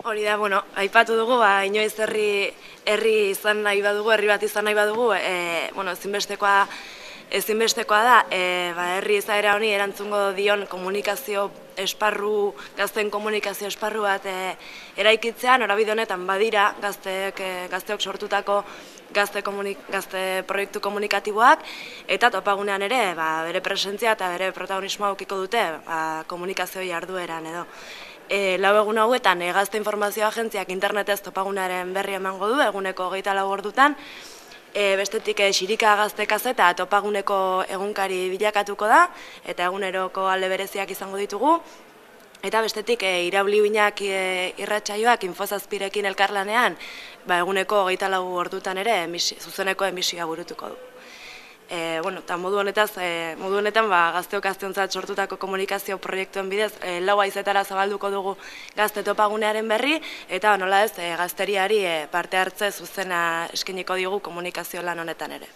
Hori da, bueno, aipatu dugu, inoiz herri izan nahi badugu, herri bat izan nahi badugu, bueno, ezinbestekoa da, herri izaera honi erantzungo dion komunikazio esparru, gazteen komunikazio esparru bat eraikitzea, norabide honetan badira gazteok sortutako gazte proiektu komunikatiboak, eta topagunean ere bere presentzia eta bere protagonismoa aukiko dute komunikazio jardueran edo. Lau egun hauetan Gazte Informazio Agentziak internetez topagunaren berri emango du, eguneko 24 ordutan. Bestetik Xirika Gazte Kazeta topaguneko egunkari bilakatuko da, eta eguneroko alde bereziak izango ditugu. Eta bestetik Irauli Uinak irratsaioak Infozazpirekin elkarlanean, eguneko 24 ordutan ere zuzeneko emisioa burutuko du. Eta modu honetan gazteok gazteontzat sortutako komunikazio proiektuen bidez 4 haizetara zabalduko dugu gazte topagunearen berri, eta nola ez gazteriari parte hartze zuzena eskainiko diogu komunikazio lan honetan ere.